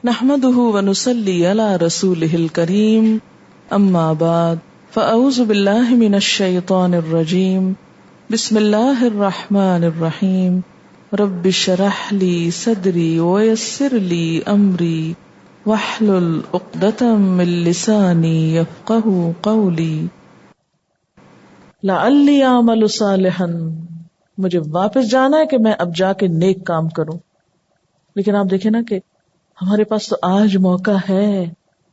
نحمده ونصلي على رسوله الكريم اما بعد فاعوذ بالله من الشيطان الرجيم بسم الله الرحمن الرحيم رب اشرح لي صدري ويسر لي امري واحلل عقدة من لساني يفقهوا قولي لعلی اعمل صالحا، مجھے واپس جانا ہے کہ میں اب جا کے نیک کام کروں. لیکن آپ دیکھیں نا کہ ہمارے پاس تو آج موقع ہے،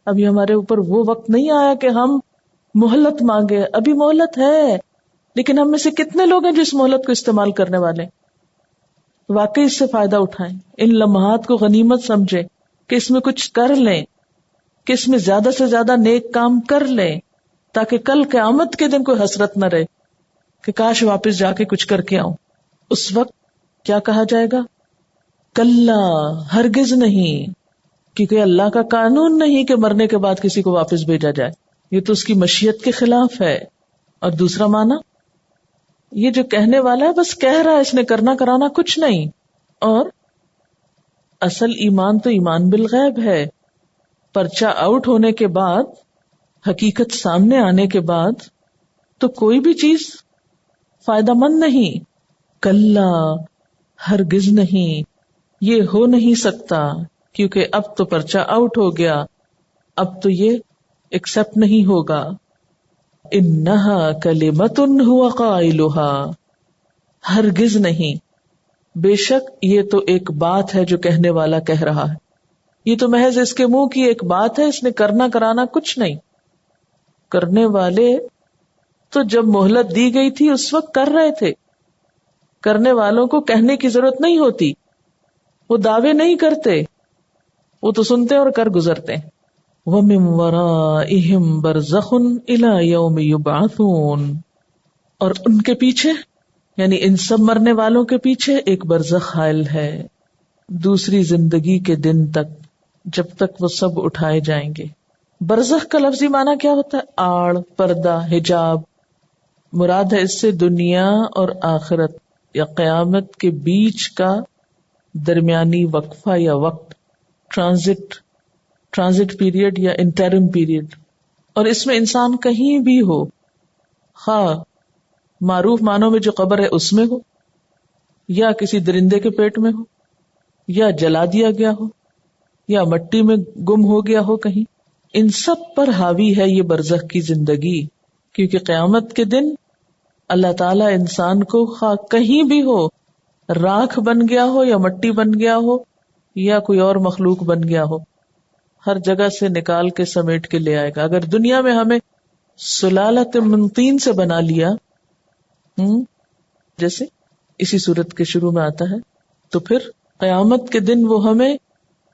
ابھی ہمارے اوپر وہ وقت نہیں آیا کہ ہم مہلت مانگے. ابھی مہلت ہے، لیکن ہم میں سے کتنے لوگ ہیں جو اس مہلت کو استعمال کرنے والے ہیں؟ واقعی اس سے فائدہ اٹھائیں، ان لمحات کو غنیمت سمجھیں کہ اس میں کچھ کر لیں، کہ اس میں زیادہ سے زیادہ نیک کام کر لیں، تاکہ کل قیامت کے دن کوئی حسرت نہ رہے کہ کاش واپس جا کے کچھ کر کے آؤں. اس وقت کیا کہا جائے گا؟ کلا، ہرگز نہیں، کیونکہ اللہ کا قانون نہیں کہ مرنے کے بعد کسی کو واپس بھیجا جائے، یہ تو اس کی مشیت کے خلاف ہے. اور دوسرا معنی، یہ جو کہنے والا ہے بس کہہ رہا ہے، اس نے کرنا کرانا کچھ نہیں. اور اصل ایمان تو ایمان بالغیب ہے. پرچہ آؤٹ ہونے کے بعد، حقیقت سامنے آنے کے بعد تو کوئی بھی چیز فائدہ مند نہیں. کلا، ہرگز نہیں، یہ ہو نہیں سکتا، کیونکہ اب تو پرچہ آؤٹ ہو گیا، اب تو یہ ایکسپٹ نہیں ہوگا. انہا کلمۃ ہوا قائلہا، ہرگز نہیں، بے شک یہ تو ایک بات ہے جو کہنے والا کہہ رہا ہے. یہ تو محض اس کے منہ کی ایک بات ہے، اس نے کرنا کرانا کچھ نہیں. کرنے والے تو جب مہلت دی گئی تھی اس وقت کر رہے تھے. کرنے والوں کو کہنے کی ضرورت نہیں ہوتی، وہ دعوے نہیں کرتے، وہ تو سنتے اور کر گزرتے. وَمِن وَرَائِهِمْ بَرْزَخٌ إِلَى يَوْمِ يُبْعَثُونَ، اور ان کے پیچھے، یعنی ان سب مرنے والوں کے پیچھے ایک برزخ حائل ہے، دوسری زندگی کے دن تک، جب تک وہ سب اٹھائے جائیں گے. برزخ کا لفظی معنی کیا ہوتا ہے؟ آڑ، پردہ، حجاب. مراد ہے اس سے دنیا اور آخرت یا قیامت کے بیچ کا درمیانی وقفہ یا وقت، ٹرانزٹ پیریڈ یا انٹرم پیریڈ. اور اس میں انسان کہیں بھی ہو، خواہ معروف معنوں میں جو قبر ہے اس میں ہو، یا کسی درندے کے پیٹ میں ہو، یا جلا دیا گیا ہو، یا مٹی میں گم ہو گیا ہو کہیں، ان سب پر حاوی ہے یہ برزخ کی زندگی. کیونکہ قیامت کے دن اللہ تعالیٰ انسان کو خواہ کہیں بھی ہو، راکھ بن گیا ہو یا مٹی بن گیا ہو یا کوئی اور مخلوق بن گیا ہو، ہر جگہ سے نکال کے سمیٹ کے لے آئے گا. اگر دنیا میں ہمیں سلالت من طین سے بنا لیا، جیسے اسی صورت کے شروع میں آتا ہے، تو پھر قیامت کے دن وہ ہمیں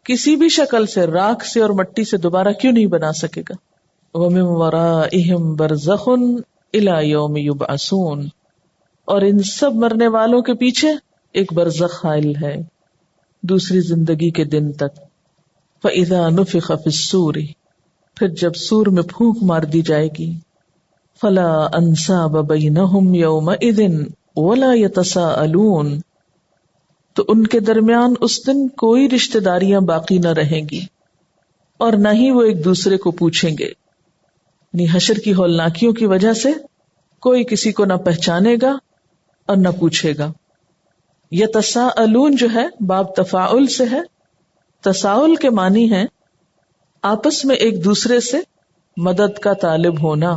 کسی بھی شکل سے، راکھ سے اور مٹی سے دوبارہ کیوں نہیں بنا سکے گا. وَمِن وَرَائِهِمْ بَرْزَخٌ إِلَى يَوْمِ يُبْعَثُونَ، اور ان سب مرنے والوں کے پیچھے ایک برزخ حائل ہے، دوسری زندگی کے دن تک. فَإِذَا نُفِخَ فِي الصُّورِ، پھر جب سور میں پھونک مار دی جائے گی، فَلَا أَنْسَابَ بَيْنَهُمْ يَوْمَئِذٍ وَلَا يَتَسَاءَلُونَ، تو ان کے درمیان اس دن کوئی رشتہ داریاں باقی نہ رہیں گی، اور نہ ہی وہ ایک دوسرے کو پوچھیں گے. یعنی حشر کی ہولناکیوں کی وجہ سے کوئی کسی کو نہ پہچانے گا اور نہ پوچھے گا. یتساءلون جو ہے باب تفاعل سے ہے. تساؤل کے معنی ہے آپس میں ایک دوسرے سے مدد کا طالب ہونا،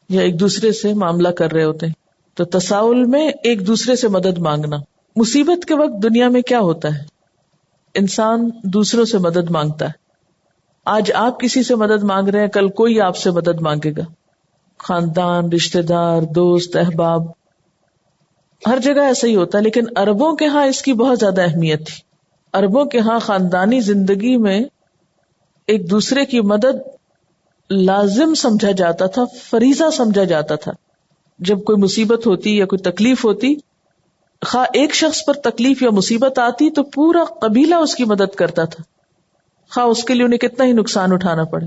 یا ایک دوسرے سے معاملہ کر رہے ہوتے ہیں تو تساؤل میں ایک دوسرے سے مدد مانگنا. مصیبت کے وقت دنیا میں کیا ہوتا ہے؟ انسان دوسروں سے مدد مانگتا ہے. آج آپ کسی سے مدد مانگ رہے ہیں، کل کوئی آپ سے مدد مانگے گا. خاندان، رشتہ دار، دوست، احباب، ہر جگہ ایسا ہی ہوتا ہے. لیکن عربوں کے ہاں اس کی بہت زیادہ اہمیت تھی. عربوں کے ہاں خاندانی زندگی میں ایک دوسرے کی مدد لازم سمجھا جاتا تھا، فریضہ سمجھا جاتا تھا. جب کوئی مصیبت ہوتی یا کوئی تکلیف ہوتی، خواہ ایک شخص پر تکلیف یا مصیبت آتی تو پورا قبیلہ اس کی مدد کرتا تھا، خواہ اس کے لیے انہیں کتنا ہی نقصان اٹھانا پڑے.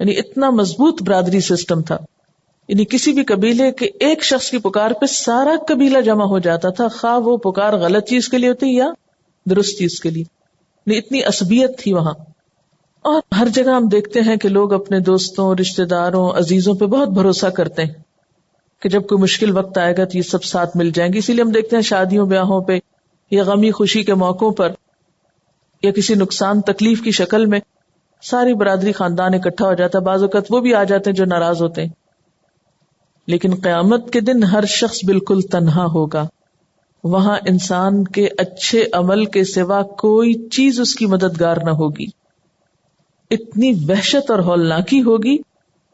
یعنی اتنا مضبوط برادری سسٹم تھا. یعنی کسی بھی قبیلے کے ایک شخص کی پکار پہ سارا قبیلہ جمع ہو جاتا تھا، خواہ وہ پکار غلط چیز کے لیے ہوتی یا درست چیز کے لیے. اتنی عصبیت تھی وہاں. اور ہر جگہ ہم دیکھتے ہیں کہ لوگ اپنے دوستوں، رشتہ داروں، عزیزوں پہ بہت بھروسہ کرتے ہیں کہ جب کوئی مشکل وقت آئے گا تو یہ سب ساتھ مل جائیں گے. اسی لیے ہم دیکھتے ہیں شادیوں بیاہوں پہ یا غمی خوشی کے موقعوں پر یا کسی نقصان تکلیف کی شکل میں ساری برادری خاندان اکٹھا ہو جاتا ہے. بعض اوقات وہ بھی آ جاتے ہیں جو ناراض ہوتے ہیں. لیکن قیامت کے دن ہر شخص بالکل تنہا ہوگا. وہاں انسان کے اچھے عمل کے سوا کوئی چیز اس کی مددگار نہ ہوگی. اتنی وحشت اور ہولناکی ہوگی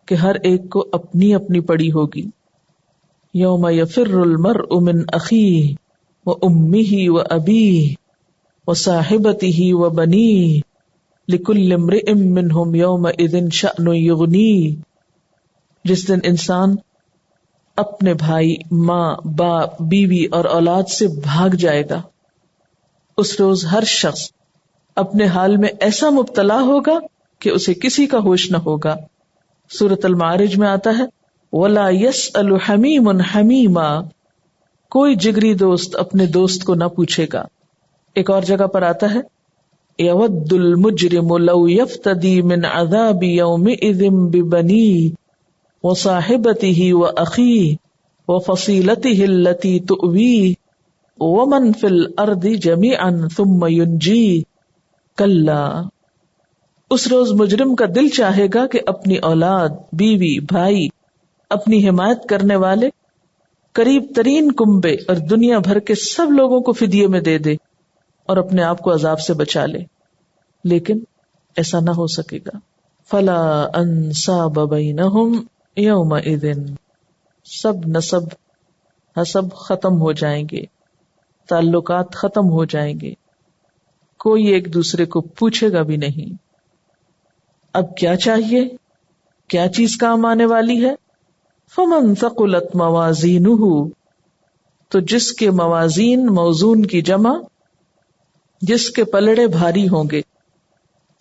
کہ ہر ایک کو اپنی اپنی پڑی ہوگی. یوم یفر المرء من اخیہ وامہ وابیہ وصاحبتہ وبنیہ لکل امرئ منہم یومئذ شأن یغنیہ. جس دن انسان اپنے بھائی، ماں، باپ، بیوی اور اولاد سے بھاگ جائے گا. اس روز ہر شخص اپنے حال میں ایسا مبتلا ہوگا کہ اسے کسی کا ہوش نہ ہوگا. سورۃ المعارج میں آتا ہے وَلَا يَسْأَلُ حَمِيمٌ حَمِيمًا، کوئی جگری دوست اپنے دوست کو نہ پوچھے گا. ایک اور جگہ پر آتا ہے يَوَدُّ الْمُجْرِمُ لَوْ يَفْتَدِي مِنْ عَذَابِ يَوْمِئِذٍ بِبَنِيهِ وَصَاحِبَتِهِ وَأَخِيهِ وَفَصِيلَتِهِ الَّتِي تُؤْوِيهِ وَمَنْ فِي الْأَرْضِ جَمِيعًا ثُمَّ يُنْجِيهِ كَلَّا. اس روز مجرم کا دل چاہے گا کہ اپنی اولاد، بیوی، بھائی، اپنی حمایت کرنے والے، قریب ترین کنبے اور دنیا بھر کے سب لوگوں کو فدیے میں دے دے اور اپنے آپ کو عذاب سے بچا لے. لیکن ایسا نہ ہو سکے گا. فلا انساب بینہم یومئذ، سب نسب حسب ختم ہو جائیں گے، تعلقات ختم ہو جائیں گے، کوئی ایک دوسرے کو پوچھے گا بھی نہیں. اب کیا چاہیے؟ کیا چیز کام آنے والی ہے؟ فمن ثقلت موازینہ، تو جس کے موازین، موزون کی جمع، جس کے پلڑے بھاری ہوں گے،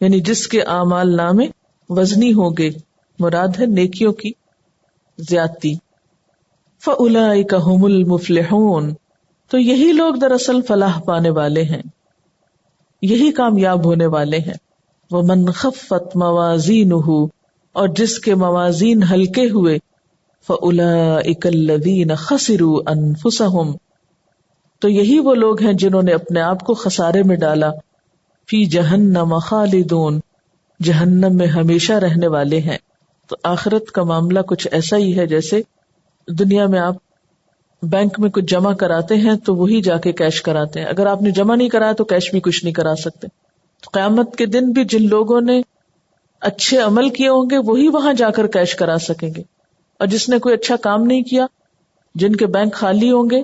یعنی جس کے اعمال نامے وزنی ہوں گے، مراد ہے نیکیوں کی زیادتی. فاولئک ھم المفلحون، تو یہی لوگ دراصل فلاح پانے والے ہیں، یہی کامیاب ہونے والے ہیں. ومن خفت موازینہ، اور جس کے موازین ہلکے ہوئے، فاولئک الذین خسروا انفسہم، تو یہی وہ لوگ ہیں جنہوں نے اپنے آپ کو خسارے میں ڈالا. فی جہنم خالدون، جہنم میں ہمیشہ رہنے والے ہیں. تو آخرت کا معاملہ کچھ ایسا ہی ہے جیسے دنیا میں آپ بینک میں کچھ جمع کراتے ہیں تو وہی جا کے کیش کراتے ہیں. اگر آپ نے جمع نہیں کرایا تو کیش بھی کچھ نہیں کرا سکتے. تو قیامت کے دن بھی جن لوگوں نے اچھے عمل کیے ہوں گے وہی وہاں جا کر کیش کرا سکیں گے، اور جس نے کوئی اچھا کام نہیں کیا، جن کے بینک خالی ہوں گے،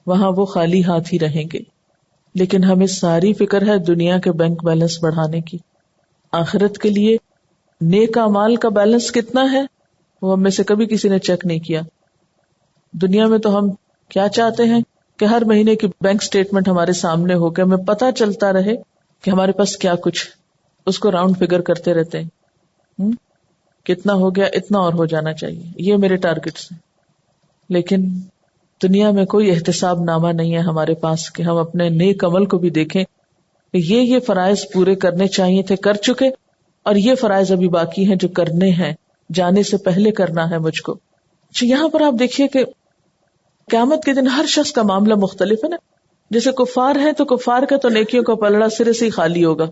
وہاں وہ خالی ہاتھ ہی رہیں گے. لیکن ہمیں ساری فکر ہے دنیا کے بینک بیلنس بڑھانے کی. آخرت کے لیے نیک اعمال کا بیلنس کتنا ہے وہ ہم میں سے کبھی کسی نے چیک نہیں کیا. دنیا میں تو ہم کیا چاہتے ہیں کہ ہر مہینے کی بینک سٹیٹمنٹ ہمارے سامنے ہو کے ہمیں پتہ چلتا رہے کہ ہمارے پاس کیا کچھ، اس کو راؤنڈ فگر کرتے رہتے ہیں، کتنا ہو گیا، اتنا اور ہو جانا چاہیے، یہ میرے ٹارگٹس ہیں. لیکن دنیا میں کوئی احتساب نامہ نہیں ہے ہمارے پاس کہ ہم اپنے نیک عمل کو بھی دیکھیں کہ یہ فرائض پورے کرنے چاہیے تھے، کر چکے، اور یہ فرائض ابھی باقی ہیں جو کرنے ہیں، جانے سے پہلے کرنا ہے مجھ کو. یہاں پر آپ دیکھیے کہ قیامت کے دن ہر شخص کا معاملہ مختلف ہے نا. جیسے کفار ہیں تو کفار کا تو نیکیوں کا پلڑا سرے سے ہی خالی ہوگا،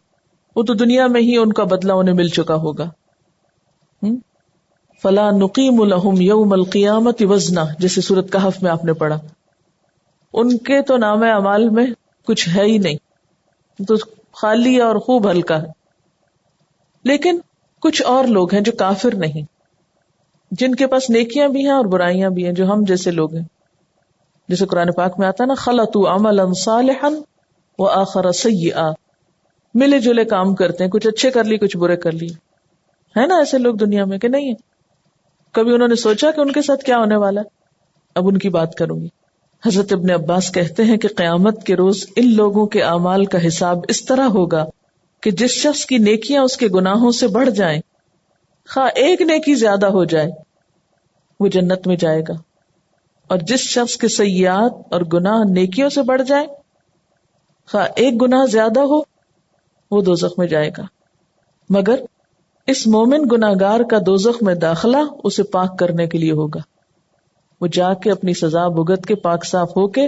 وہ تو دنیا میں ہی ان کا بدلہ انہیں مل چکا ہوگا. فلا نقیم لہم یوم القیامت وزنا، جیسے سورۃ کہف میں آپ نے پڑھا، ان کے تو نام اعمال میں کچھ ہے ہی نہیں، تو خالی اور خوب ہلکا ہے. لیکن کچھ اور لوگ ہیں جو کافر نہیں، جن کے پاس نیکیاں بھی ہیں اور برائیاں بھی ہیں، جو ہم جیسے لوگ ہیں. جیسے قرآن پاک میں آتا ہے نا، خلطوا عملا صالحا وآخر سیئا، ملے جلے کام کرتے ہیں، کچھ اچھے کر لی کچھ برے کر لی. ہے نا ایسے لوگ دنیا میں کہ نہیں ہے؟ کبھی انہوں نے سوچا کہ ان کے ساتھ کیا ہونے والا ہے؟ اب ان کی بات کروں گی. حضرت ابن عباس کہتے ہیں کہ قیامت کے روز ان لوگوں کے اعمال کا حساب اس طرح ہوگا کہ جس شخص کی نیکیاں اس کے گناہوں سے بڑھ جائیں، خواہ ایک نیکی زیادہ ہو جائے، وہ جنت میں جائے گا، اور جس شخص کے سیئات اور گناہ نیکیوں سے بڑھ جائیں، خواہ ایک گناہ زیادہ ہو وہ دوزخ میں جائے گا. مگر اس مومن گناہگار کا دوزخ میں داخلہ اسے پاک کرنے کے لیے ہوگا. وہ جا کے اپنی سزا بھگت کے پاک صاف ہو کے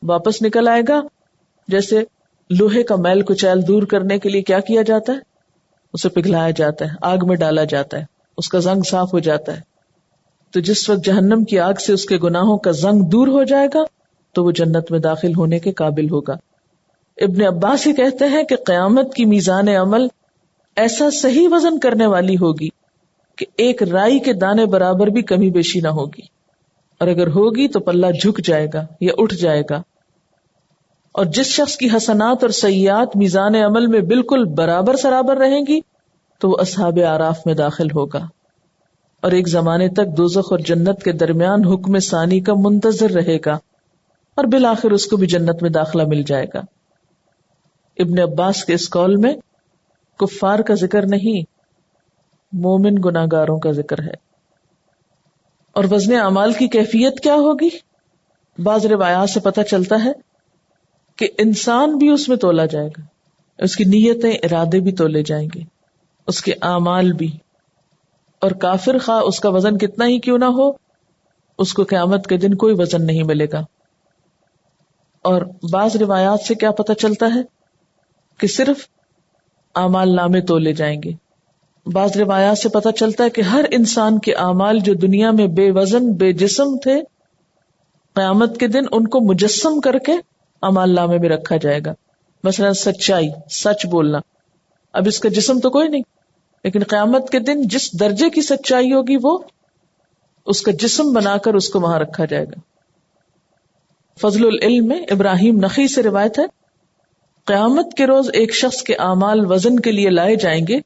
واپس نکل آئے گا. جیسے لوہے کا میل کچیل دور کرنے کے لیے کیا کیا جاتا ہے؟ اسے پگھلایا جاتا ہے، آگ میں ڈالا جاتا ہے، اس کا زنگ صاف ہو جاتا ہے. تو جس وقت جہنم کی آگ سے اس کے گناہوں کا زنگ دور ہو جائے گا تو وہ جنت میں داخل ہونے کے قابل ہوگا. ابن عباس ہی کہتے ہیں کہ قیامت کی میزان عمل ایسا صحیح وزن کرنے والی ہوگی کہ ایک رائی کے دانے برابر بھی کمی بیشی نہ ہوگی، اور اگر ہوگی تو پلہ جھک جائے گا یا اٹھ جائے گا. اور جس شخص کی حسنات اور سیئات میزان عمل میں بالکل برابر سرابر رہیں گی تو وہ اصحاب اعراف میں داخل ہوگا. اور ایک زمانے تک دوزخ اور جنت کے درمیان حکم ثانی کا منتظر رہے گا، اور بالآخر اس کو بھی جنت میں داخلہ مل جائے گا. ابن عباس کے اس قول میں کفار کا ذکر نہیں، مومن گناہگاروں کا ذکر ہے. اور وزن اعمال کی کیفیت کیا ہوگی؟ بعض روایات سے پتہ چلتا ہے کہ انسان بھی اس میں تولا جائے گا، اس کی نیتیں، ارادے بھی تولے جائیں گے، اس کے اعمال بھی. اور کافر خواہ اس کا وزن کتنا ہی کیوں نہ ہو، اس کو قیامت کے دن کوئی وزن نہیں ملے گا. اور بعض روایات سے کیا پتہ چلتا ہے کہ صرف اعمال نامے تولے جائیں گے. بعض روایات سے پتہ چلتا ہے کہ ہر انسان کے اعمال جو دنیا میں بے وزن بے جسم تھے، قیامت کے دن ان کو مجسم کر کے اعمال نامے میں رکھا جائے گا. مثلا سچائی، سچ بولنا، اب اس کا جسم تو کوئی نہیں، لیکن قیامت کے دن جس درجے کی سچائی ہوگی وہ اس کا جسم بنا کر اس کو وہاں رکھا جائے گا. فضل العلم میں ابراہیم نخی سے روایت ہے، قیامت کے روز ایک شخص کے اعمال وزن کے لیے لائے جائیں گے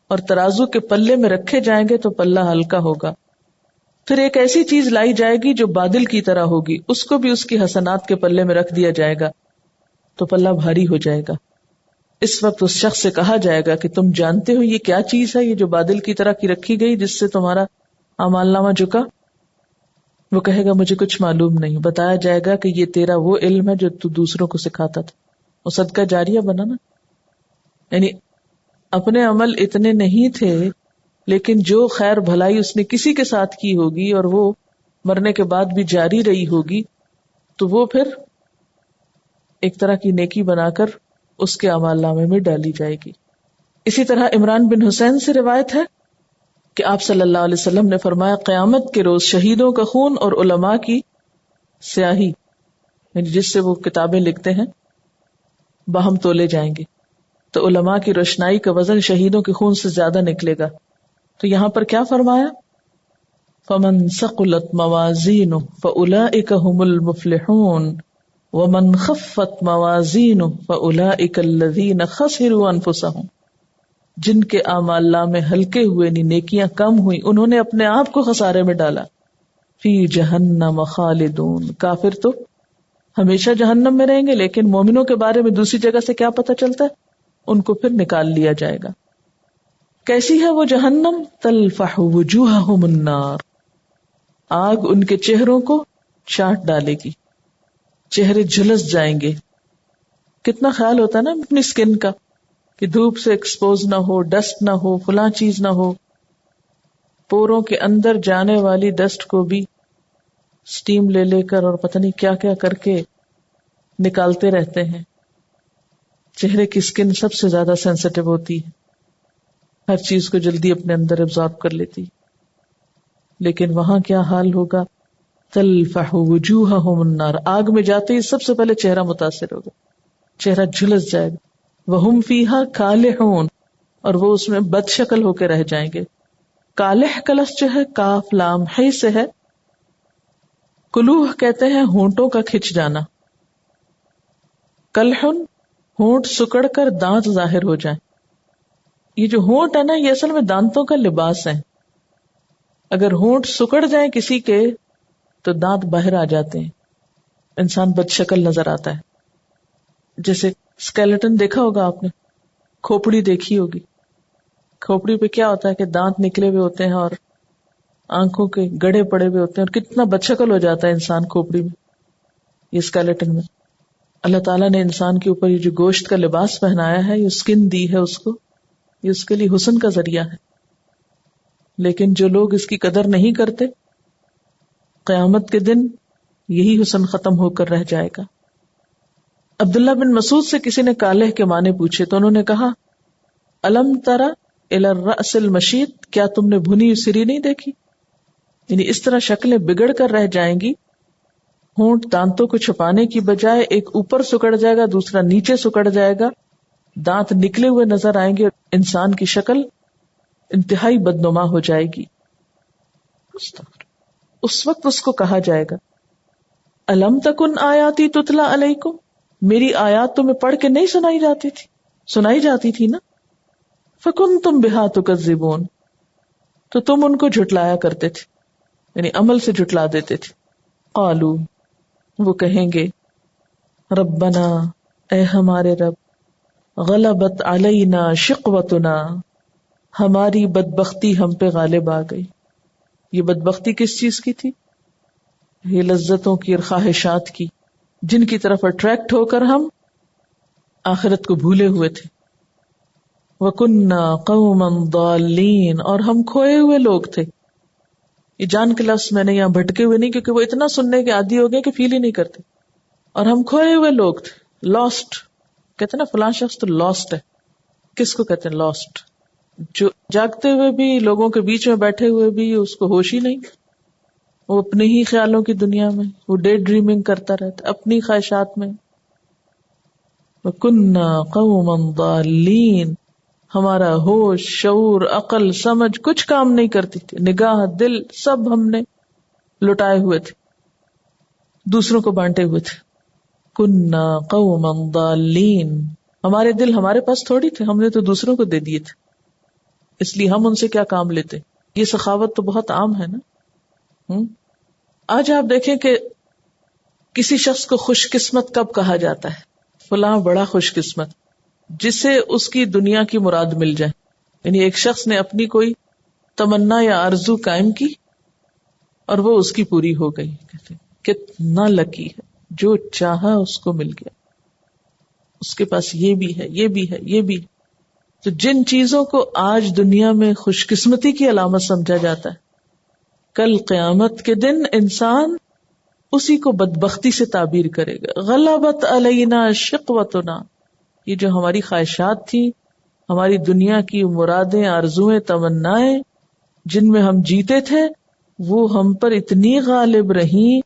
اور ترازو کے پلے میں رکھے جائیں گے تو پلہ ہلکا ہوگا. پھر ایک ایسی چیز لائی جائے گی جو بادل کی طرح ہوگی، اس کو بھی اس کی حسنات کے پلے میں رکھ دیا جائے گا تو پلہ بھاری ہو جائے گا. اس وقت اس شخص سے کہا جائے گا کہ تم جانتے ہو یہ کیا چیز ہے، یہ جو بادل کی طرح کی رکھی گئی جس سے تمہارا اعمال نامہ جھکا؟ وہ کہے گا مجھے کچھ معلوم نہیں. بتایا جائے گا کہ یہ تیرا وہ علم ہے جو تو دوسروں کو سکھاتا تھا. وہ صدقہ جاریہ بنا نا. یعنی اپنے عمل اتنے نہیں تھے، لیکن جو خیر بھلائی اس نے کسی کے ساتھ کی ہوگی اور وہ مرنے کے بعد بھی جاری رہی ہوگی تو وہ پھر ایک طرح کی نیکی بنا کر اس کے اعمال نامے میں ڈالی جائے گی. اسی طرح عمران بن حسین سے روایت ہے کہ آپ صلی اللہ علیہ وسلم نے فرمایا قیامت کے روز شہیدوں کا خون اور علماء کی سیاہی، یعنی جس سے وہ کتابیں لکھتے ہیں، باہم تولے جائیں گے تو علماء کی روشنائی کا وزن شہیدوں کے خون سے زیادہ نکلے گا. تو یہاں پر کیا فرمایا؟ فَمَن ثَقُلَتْ مَوَازِينُهُ فَأُولَئِكَ هُمُ الْمُفْلِحُونَ وَمَن خَفَّتْ مَوَازِينُهُ فَأُولَئِكَ الَّذِينَ خَسِرُوا أَنفُسَهُمْ. جن کے اعمال نامے ہلکے ہوئے، نیکیاں کم ہوئی، انہوں نے اپنے آپ کو خسارے میں ڈالا. فی جہنم خالدون. کافر تو ہمیشہ جہنم میں رہیں گے، لیکن مومنوں کے بارے میں دوسری جگہ سے کیا پتہ چلتا ہے؟ ان کو پھر نکال لیا جائے گا. کیسی ہے وہ جہنم؟ تلفح وجوہہم النار. آگ ان کے چہروں کو چاٹ ڈالے گی، چہرے جھلس جائیں گے. کتنا خیال ہوتا ہے نا اپنی سکن کا کہ دھوپ سے ایکسپوز نہ ہو، ڈسٹ نہ ہو، فلاں چیز نہ ہو. پوروں کے اندر جانے والی ڈسٹ کو بھی سٹیم لے لے کر اور پتہ نہیں کیا کیا کر کے نکالتے رہتے ہیں. چہرے کی سکن سب سے زیادہ سینسٹیو ہوتی ہے، ہر چیز کو جلدی اپنے اندر ابزارب کر لیتی. لیکن وہاں کیا حال ہوگا؟ تلفح وجوہہم النار. آگ میں جاتے ہی سب سے پہلے چہرہ متاثر ہوگا، چہرہ جھلس جائے گا. وہم فیہا کالحون. اور وہ اس میں بد شکل ہو کے رہ جائیں گے. کالح کا لفظ جو ہے کاف لام ہے سے ہے. کلوہ کہتے ہیں ہونٹوں کا کھچ جانا. کلحن ہونٹ سکڑ کر دانت ظاہر ہو جائیں. یہ جو ہونٹ ہے نا، یہ اصل میں دانتوں کا لباس ہے. اگر ہونٹ سکڑ جائیں کسی کے تو دانت باہر آ جاتے ہیں، انسان بد شکل نظر آتا ہے. جیسے اسکیلیٹن دیکھا ہوگا آپ نے، کھوپڑی دیکھی ہوگی. کھوپڑی پہ کیا ہوتا ہے کہ دانت نکلے ہوئے ہوتے ہیں اور آنکھوں کے گڑھے پڑے ہوئے ہوتے ہیں، اور کتنا بد شکل ہو جاتا ہے انسان کھوپڑی میں، یہ اسکیلیٹن میں. اللہ تعالیٰ نے انسان کے اوپر یہ جو گوشت کا لباس پہنایا ہے، یہ اسکن دی ہے اس کو، یہ اس کے لیے حسن کا ذریعہ ہے. لیکن جو لوگ اس کی قدر نہیں کرتے، قیامت کے دن یہی حسن ختم ہو کر رہ جائے گا. عبداللہ بن مسعود سے کسی نے کالہ کے معنی پوچھے تو انہوں نے کہا الم ترى الى الرأس المشید، کیا تم نے بھنی سری نہیں دیکھی؟ یعنی اس طرح شکلیں بگڑ کر رہ جائیں گی، ہونٹ دانتوں کو چھپانے کی بجائے ایک اوپر سکڑ جائے گا، دوسرا نیچے سکڑ جائے گا، دانت نکلے ہوئے نظر آئیں گے، انسان کی شکل انتہائی بدنما ہو جائے گی. اس وقت اس کو کہا جائے گا الم تکن آیاتی تتلا علیکم، میری آیات تمہیں پڑھ کے نہیں سنائی جاتی تھی نا، فکنتم بہا تکذبون، تو تم ان کو جھٹلایا کرتے تھے، یعنی عمل سے جھٹلا دیتے تھے. قالو، وہ کہیں گے ربنا، اے ہمارے رب، غلبت علینا شقوتنا، ہماری بدبختی ہم پہ غالب آ گئی. یہ بدبختی کس چیز کی تھی؟ یہ لذتوں کی اور خواہشات کی، جن کی طرف اٹریکٹ ہو کر ہم آخرت کو بھولے ہوئے تھے. وَكُنَّا قَوْمًا ضَالِّينَ، اور ہم کھوئے ہوئے لوگ تھے. یہ جان کے لفظ میں نے یہاں بھٹکے ہوئے نہیں، کیونکہ وہ اتنا سننے کے عادی ہو گئے کہ فیل ہی نہیں کرتے. اور ہم کھوئے ہوئے لوگ تھے، لاسٹ. کہتے ہیں نا فلاں شخص تو لاسٹ ہے. کس کو کہتے ہیں لاسٹ؟ جو جاگتے ہوئے بھی لوگوں کے بیچ میں بیٹھے ہوئے بھی اس کو ہوش ہی نہیں، وہ اپنے ہی خیالوں کی دنیا میں، وہ ڈے ڈریمنگ کرتا رہتا اپنی خواہشات میں. وَكُنَّا قَوْمًا ضَالِّينَ، ہمارا ہوش، شعور، عقل، سمجھ کچھ کام نہیں کرتی تھی، نگاہ، دل سب ہم نے لٹائے ہوئے تھے، دوسروں کو بانٹے ہوئے تھے. كُنَّا قَوْمًا ضَالِّينَ، ہمارے دل ہمارے پاس تھوڑی تھے، ہم نے تو دوسروں کو دے دیے تھے، اس لیے ہم ان سے کیا کام لیتے. یہ سخاوت تو بہت عام ہے نا. آج آپ دیکھیں کہ کسی شخص کو خوش قسمت کب کہا جاتا ہے؟ فلاں بڑا خوش قسمت، جسے اس کی دنیا کی مراد مل جائے. یعنی ایک شخص نے اپنی کوئی تمنا یا آرزو قائم کی اور وہ اس کی پوری ہو گئی. کہتے ہیں کتنا لکی ہے، جو چاہا اس کو مل گیا، اس کے پاس یہ بھی ہے، یہ بھی ہے، یہ بھی. تو جن چیزوں کو آج دنیا میں خوش قسمتی کی علامت سمجھا جاتا ہے، کل قیامت کے دن انسان اسی کو بدبختی سے تعبیر کرے گا. غلبت علینا شقوتنا، یہ جو ہماری خواہشات تھی، ہماری دنیا کی مرادیں، آرزویں، تمنائیں جن میں ہم جیتے تھے، وہ ہم پر اتنی غالب رہیں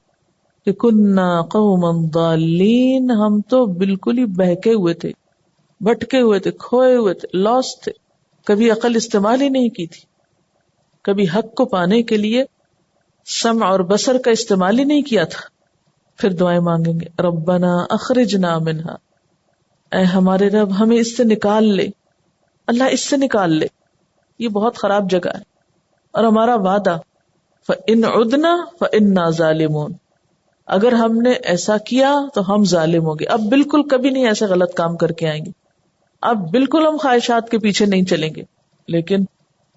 کہ کننا قوما ضالین، ہم تو بالکل ہی بہکے ہوئے تھے، بھٹکے ہوئے تھے، کھوئے ہوئے تھے، لاسٹ تھے. کبھی عقل استعمال ہی نہیں کی تھی، کبھی حق کو پانے کے لیے سمع اور بصر کا استعمال ہی نہیں کیا تھا. پھر دعائیں مانگیں گے ربنا اخرجنا منہا، اے ہمارے رب ہمیں اس سے نکال لے، اللہ اس سے نکال لے، یہ بہت خراب جگہ ہے. اور ہمارا وعدہ فَإِنْ عُدْنَا فَإِنَّا ظَالِمُونَ، اگر ہم نے ایسا کیا تو ہم ظالم ہوں گے. اب بالکل کبھی نہیں ایسے غلط کام کر کے آئیں گے، اب بالکل ہم خواہشات کے پیچھے نہیں چلیں گے. لیکن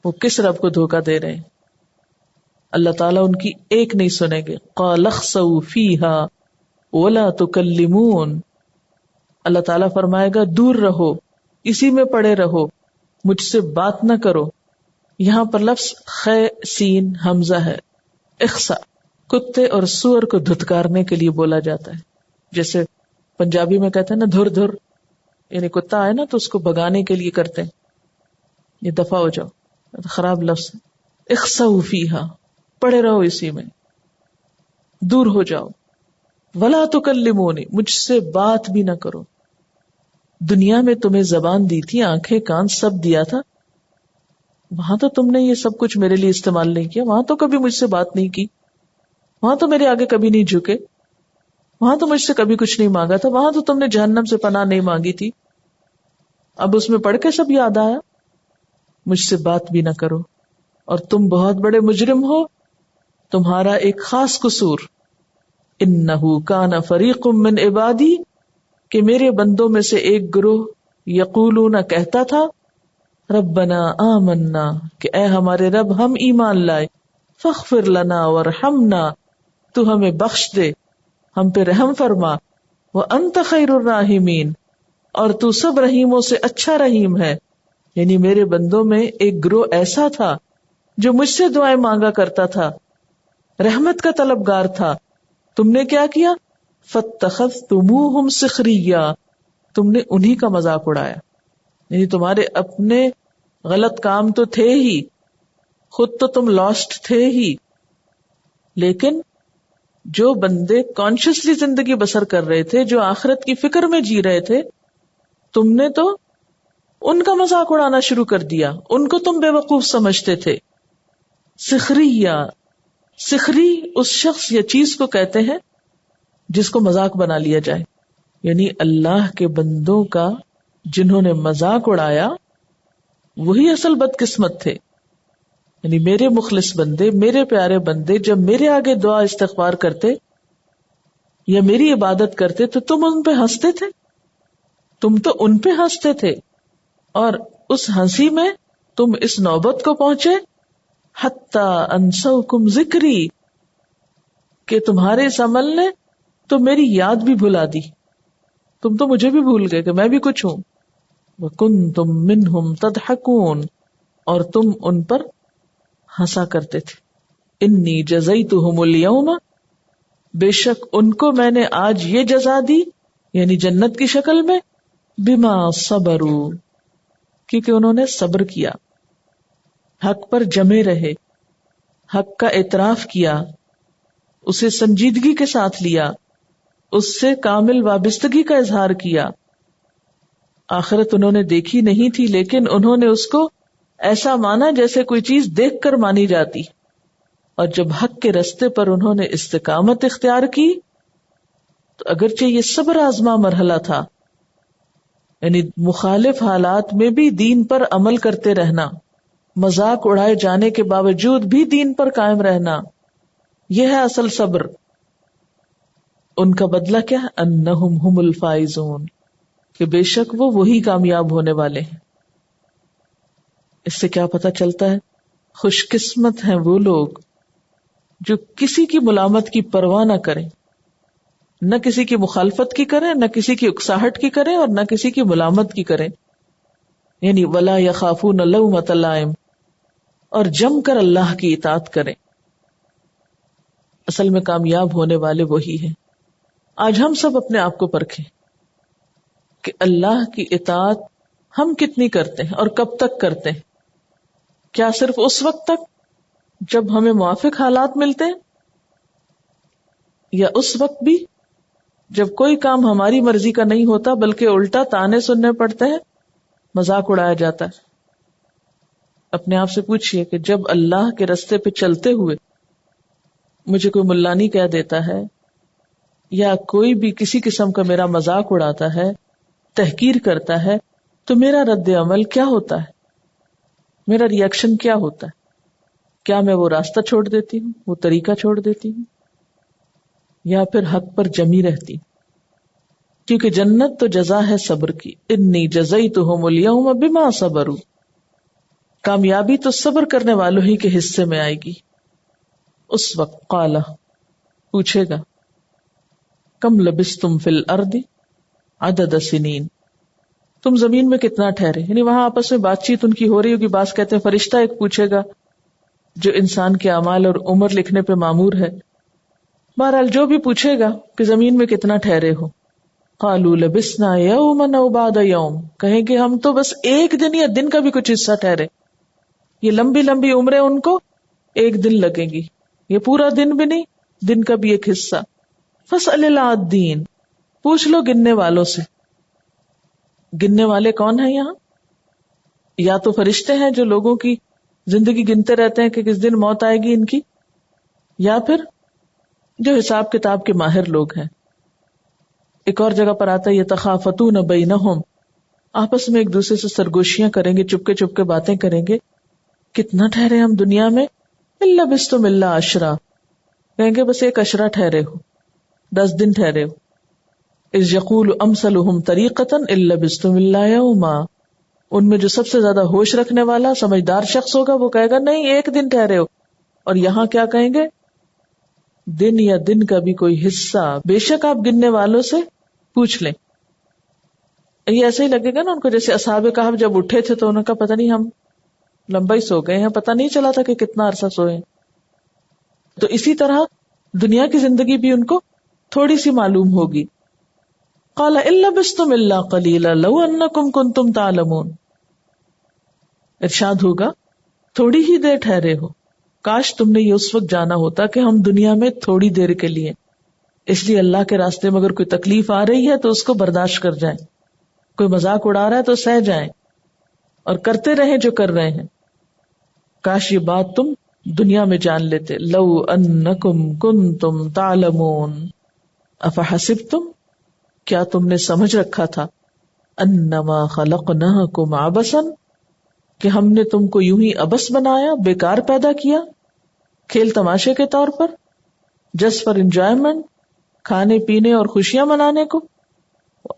وہ کس رب کو دھوکہ دے رہے ہیں؟ اللہ تعالیٰ ان کی ایک نہیں سنیں گے. قَالَ اخْسَئُوا فِيهَا وَلَا تُكَلِّمُونَ، اللہ تعالیٰ فرمائے گا دور رہو، اسی میں پڑے رہو، مجھ سے بات نہ کرو. یہاں پر لفظ خے سین حمزہ ہے. اخسا کتے اور سور کو دھتکارنے کے لیے بولا جاتا ہے. جیسے پنجابی میں کہتے ہیں نا دھر دھر، یعنی کتا آئے نا تو اس کو بھگانے کے لیے کرتے ہیں، یہ دفع ہو جاؤ، خراب لفظ ہے. اخسؤ فیہا، پڑے رہو اسی میں، دور ہو جاؤ. ولا تکلمونی، مجھ سے بات بھی نہ کرو. دنیا میں تمہیں زبان دی تھی، آنکھیں کان سب دیا تھا، وہاں تو تم نے یہ سب کچھ میرے لیے استعمال نہیں کیا، وہاں تو کبھی مجھ سے بات نہیں کی، وہاں تو میرے آگے کبھی نہیں جھکے، وہاں تو مجھ سے کبھی کچھ نہیں مانگا تھا، وہاں تو تم نے جہنم سے پناہ نہیں مانگی تھی. اب اس میں پڑھ کے سب یاد آیا. مجھ سے بات بھی نہ کرو، اور تم بہت بڑے مجرم ہو، تمہارا ایک خاص قصور. انہ کان فریق من عبادی، کہ میرے بندوں میں سے ایک گروہ یقولون کہتا تھا ربنا آمنا، کہ اے ہمارے رب ہم ایمان لائے، فاغفر لنا وارحمنا، تو ہمیں بخش دے، ہم پہ رحم فرما، وَأَنْتَ خَيْرُ الرَّاحِمِينَ، اور تو سب رحیموں سے اچھا رحیم ہے. یعنی میرے بندوں میں ایک گروہ ایسا تھا جو مجھ سے دعائیں مانگا کرتا تھا، رحمت کا طلبگار تھا. تم نے کیا کیا؟ فَاتَّخَذْتُمُوهُمْ سِخْرِيًّا، تم نے انہی کا مذاق اڑایا. یعنی تمہارے اپنے غلط کام تو تھے ہی، خود تو تم لاسٹ تھے ہی، لیکن جو بندے کانشیسلی زندگی بسر کر رہے تھے، جو آخرت کی فکر میں جی رہے تھے، تم نے تو ان کا مذاق اڑانا شروع کر دیا، ان کو تم بے وقوف سمجھتے تھے. سخریہ، سخری اس شخص یا چیز کو کہتے ہیں جس کو مذاق بنا لیا جائے. یعنی اللہ کے بندوں کا جنہوں نے مذاق اڑایا وہی اصل بدقسمت تھے. یعنی میرے مخلص بندے، میرے پیارے بندے جب میرے آگے دعا استغفار کرتے یا میری عبادت کرتے تو تم ان پہ ہنستے تھے، تم تو ان پہ ہنستے تھے، اور اس ہنسی میں تم اس نوبت کو پہنچے حتی انسوکم ذکری، کہ تمہارے اس عمل نے تو میری یاد بھی بھلا دی، تم تو مجھے بھی بھول گئے کہ میں بھی کچھ ہوں. وَكُنْتُمْ مِنْهُمْ تَضْحَكُونَ، اور تم ان پر ہنسا کرتے تھے. انی جزیتہم اليوم، بے شک ان کو میں نے آج یہ جزا دی، یعنی جنت کی شکل میں، بما صبروا، کیونکہ انہوں نے صبر کیا، حق پر جمے رہے، حق کا اعتراف کیا، اسے سنجیدگی کے ساتھ لیا، اس سے کامل وابستگی کا اظہار کیا. آخرت انہوں نے دیکھی نہیں تھی، لیکن انہوں نے اس کو ایسا مانا جیسے کوئی چیز دیکھ کر مانی جاتی، اور جب حق کے رستے پر انہوں نے استقامت اختیار کی تو اگرچہ یہ صبر آزما مرحلہ تھا، یعنی مخالف حالات میں بھی دین پر عمل کرتے رہنا، مذاق اڑائے جانے کے باوجود بھی دین پر قائم رہنا، یہ ہے اصل صبر. ان کا بدلہ کیا ہے؟ انہم ہم الفائزون، کہ بے شک وہ وہی کامیاب ہونے والے ہیں. اس سے کیا پتہ چلتا ہے؟ خوش قسمت ہیں وہ لوگ جو کسی کی ملامت کی پرواہ نہ کریں، نہ کسی کی مخالفت کی کریں، نہ کسی کی اکساہٹ کی کریں، اور نہ کسی کی ملامت کی کریں. یعنی ولا یخافون لومۃ لائم، اور جم کر اللہ کی اطاعت کریں. اصل میں کامیاب ہونے والے وہی ہیں. آج ہم سب اپنے آپ کو پرکھیں کہ اللہ کی اطاعت ہم کتنی کرتے ہیں اور کب تک کرتے ہیں. کیا صرف اس وقت تک جب ہمیں موافق حالات ملتے ہیں، یا اس وقت بھی جب کوئی کام ہماری مرضی کا نہیں ہوتا بلکہ الٹا تانے سننے پڑتے ہیں، مذاق اڑایا جاتا ہے؟ اپنے آپ سے پوچھئے کہ جب اللہ کے راستے پہ چلتے ہوئے مجھے کوئی ملانی کہہ دیتا ہے یا کوئی بھی کسی قسم کا میرا مذاق اڑاتا ہے، تحقیر کرتا ہے، تو میرا رد عمل کیا ہوتا ہے؟ میرا ری ایکشن کیا ہوتا ہے؟ کیا میں وہ راستہ چھوڑ دیتی ہوں، وہ طریقہ چھوڑ دیتی ہوں، یا پھر حق پر جمی رہتی؟ کیونکہ جنت تو جزا ہے صبر کی. انی جزیتہم اليوم بما صبروا، کامیابی تو صبر کرنے والوں ہی کے حصے میں آئے گی. اس وقت قال، پوچھے گا، کم لبثتم فی الارض عدد سنین، تم زمین میں کتنا ٹھہرے. یعنی وہاں آپس میں بات چیت ان کی ہو رہی ہوگی. بعض کہتے ہیں فرشتہ ایک پوچھے گا جو انسان کے اعمال اور عمر لکھنے پہ مامور ہے. بہرحال جو بھی پوچھے گا کہ زمین میں کتنا ٹھہرے ہو. قالوا لبثنا یوما او بعد یوم، کہیں گے ہم تو بس ایک دن یا دن کا بھی کچھ حصہ ٹھہرے. یہ لمبی لمبی عمریں ان کو ایک دن لگیں گی، یہ پورا دن بھی نہیں، دن کا بھی ایک حصہ. فاسأل العادین، پوچھ لو گننے والوں سے. گننے والے کون ہیں یہاں؟ یا تو فرشتے ہیں جو لوگوں کی زندگی گنتے رہتے ہیں کہ کس دن موت آئے گی ان کی، یا پھر جو حساب کتاب کے ماہر لوگ ہیں. ایک اور جگہ پر آتا ہے یتخافتون بینہم، آپس میں ایک دوسرے سے سرگوشیاں کریں گے، چپکے چپکے باتیں کریں گے. کتنا ٹھہرے ہم دنیا میں؟ الا بستم الا عشرا، کہیں گے بس ایک عشرہ ٹھہرے ہو، 10 دن ٹھہرے ہو. اذ یقول امثلہم طریقۃ الا بستم الا یوما، ان میں جو سب سے زیادہ ہوش رکھنے والا سمجھدار شخص ہوگا وہ کہے گا نہیں ایک دن ٹھہرے ہو. اور یہاں کیا کہیں گے؟ دن یا دن کا بھی کوئی حصہ. بے شک آپ گننے والوں سے پوچھ لیں. یہ ایسے ہی لگے گا نا ان کو جیسے اصحاب کہف جب اٹھے تھے تو انہوں کا پتہ نہیں ہم لمبا ہی سو گئے ہیں, پتہ نہیں چلا تھا کہ کتنا عرصہ سوئے. تو اسی طرح دنیا کی زندگی بھی ان کو تھوڑی سی معلوم ہوگی. قال ان لبثتم الا قلیلا لو انکم کنتم تعلمون. ارشاد ہوگا تھوڑی ہی دیر ٹھہرے ہو, کاش تم نے یہ اس وقت جانا ہوتا کہ ہم دنیا میں تھوڑی دیر کے لیے. اس لیے اللہ کے راستے میں اگر کوئی تکلیف آ رہی ہے تو اس کو برداشت کر جائیں, کوئی مذاق اڑا رہا ہے تو سہ جائیں اور کرتے رہیں جو کر رہے ہیں. کاش یہ بات تم دنیا میں جان لیتے. لو انکم کنتم تعلمون افحسبتم, کیا تم نے سمجھ رکھا تھا, انما خلقناکم عبثا, کہ ہم نے تم کو یوں ہی عبث بنایا, بیکار پیدا کیا, کھیل تماشے کے طور پر, جسٹ فار انجوائمنٹ, کھانے پینے اور خوشیاں منانے کو.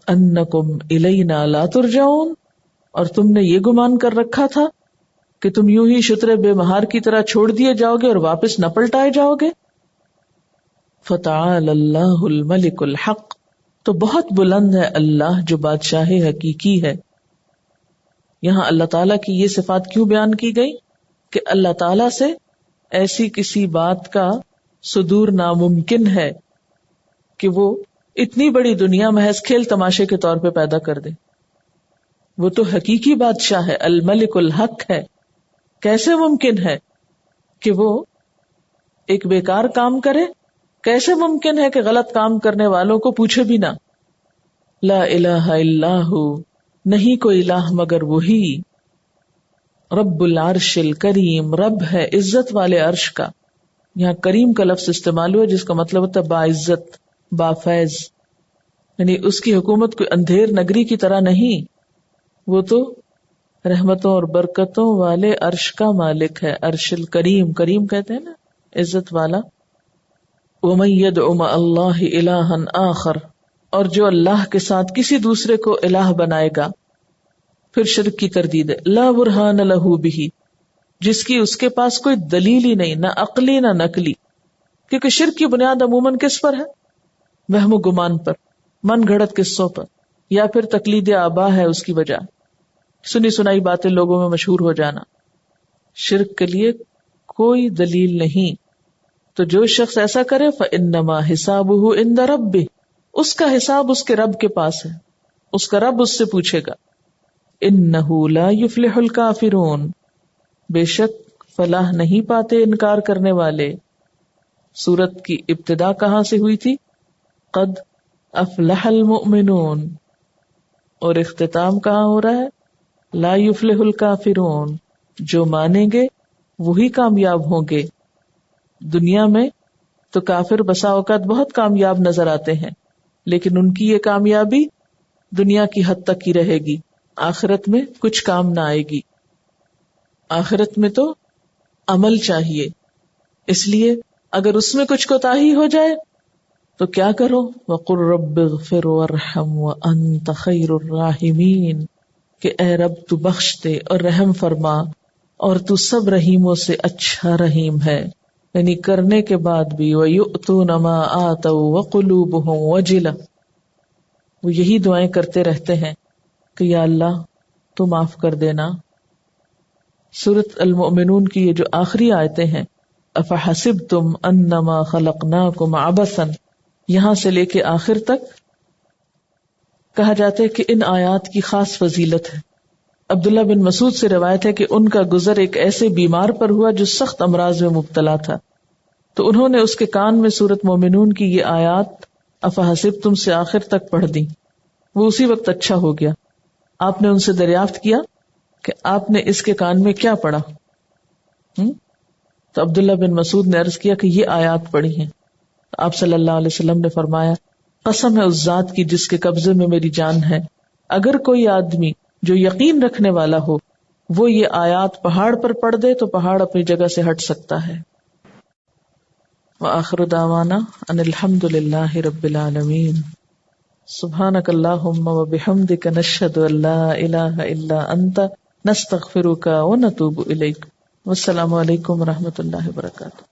انکم الینا لا ترجعون, اور تم نے یہ گمان کر رکھا تھا کہ تم یوں ہی شترے بے مہار کی طرح چھوڑ دیے جاؤ گے اور واپس نہ پلٹائے جاؤ گے. فتعال اللہ الملک الحق, تو بہت بلند ہے اللہ جو بادشاہ حقیقی ہے. یہاں اللہ تعالیٰ کی یہ صفات کیوں بیان کی گئی کہ اللہ تعالیٰ سے ایسی کسی بات کا صدور ناممکن ہے کہ وہ اتنی بڑی دنیا محض کھیل تماشے کے طور پہ پیدا کر دے. وہ تو حقیقی بادشاہ ہے, الملک الحق ہے. کیسے ممکن ہے کہ وہ ایک بیکار کام کرے؟ کیسے ممکن ہے کہ غلط کام کرنے والوں کو پوچھے بھی نہ؟ لا الہ الا ہو, نہیں کوئی الہ مگر وہی. رب العرش الکریم, رب ہے عزت والے عرش کا. یہاں کریم کا لفظ استعمال ہوا جس کا مطلب ہوتا ہے باعزت, بافیض, یعنی اس کی حکومت کوئی اندھیر نگری کی طرح نہیں, وہ تو رحمتوں اور برکتوں والے عرش کا مالک ہے. عرش الکریم, کریم کہتے ہیں نا عزت والا. وَمَن يَدْعُ مَعَ اللَّهِ إِلَٰهًا آخر, اور جو اللہ کے ساتھ کسی دوسرے کو الہ بنائے گا. پھر شرک کی تردید ہے, لا برہان لہ بہ, جس کی اس کے پاس کوئی دلیل ہی نہیں, نہ عقلی نہ نقلی. کیونکہ شرک کی بنیاد عموماً کس پر ہے؟ وہم و گمان پر, من گھڑت قصوں پر, یا پھر تقلید آبا ہے اس کی وجہ, سنی سنائی باتیں لوگوں میں مشہور ہو جانا. شرک کے لیے کوئی دلیل نہیں. تو جو شخص ایسا کرے فإنما حسابہ عند ربہ, اس کا حساب اس کے رب کے پاس ہے, اس کا رب اس سے پوچھے گا. انہ لا یفلح الکافرون, بے شک فلاح نہیں پاتے انکار کرنے والے. سورت کی ابتدا کہاں سے ہوئی تھی؟ قد افلح المؤمنون, اور اختتام کہاں ہو رہا ہے؟ لا یفلح الکافرون, جو مانیں گے وہی کامیاب ہوں گے. دنیا میں تو کافر بسا اوقات بہت کامیاب نظر آتے ہیں, لیکن ان کی یہ کامیابی دنیا کی حد تک ہی رہے گی, آخرت میں کچھ کام نہ آئے گی. آخرت میں تو عمل چاہیے, اس لیے اگر اس میں کچھ کوتاہی ہو جائے تو کیا کرو؟ وَقُلْ رَبِّ اغْفِرْ وَارْحَمْ وَأَنْتَ خَيْرُ الرَّاحِمِينَ, کہ اے رب تو بخش دے اور رحم فرما, اور تو سب رحیموں سے اچھا رحیم ہے. یعنی کرنے کے بعد بھی وَيُؤْتُونَ مَا آتَوْا وَقُلُوبُهُمْ وَجِلَةٌ, وہ یہی دعائیں کرتے رہتے ہیں کہ یا اللہ تو معاف کر دینا. سورۃ المؤمنون کی یہ جو آخری آیتیں ہیں, افحسبتم انما خلقناکم عبثا, یہاں سے لے کے آخر تک کہا جاتا ہے کہ ان آیات کی خاص فضیلت ہے. عبداللہ بن مسعود سے روایت ہے کہ ان کا گزر ایک ایسے بیمار پر ہوا جو سخت امراض میں مبتلا تھا, تو انہوں نے اس کے کان میں سورۃ مومنون کی یہ آیات افحسبتم سے آخر تک پڑھ دی. وہ اسی وقت اچھا ہو گیا. آپ نے ان سے دریافت کیا کہ آپ نے اس کے کان میں کیا پڑھا؟ تو عبداللہ بن مسعود نے عرض کیا کہ یہ آیات پڑھی ہیں. آپ صلی اللہ علیہ وسلم نے فرمایا, قسم ہے اس ذات کی جس کے قبضے میں میری جان ہے, اگر کوئی آدمی جو یقین رکھنے والا ہو وہ یہ آیات پہاڑ پر پڑھ دے تو پہاڑ اپنی جگہ سے ہٹ سکتا ہے. وآخر دعوانا ان الحمد للہ رب العالمین. سبحانک اللہم وبحمدک نشہد ان لا الہ الا انت نستغفرک ونتوب الیک. والسلام علیکم ورحمۃ اللہ وبرکاتہ.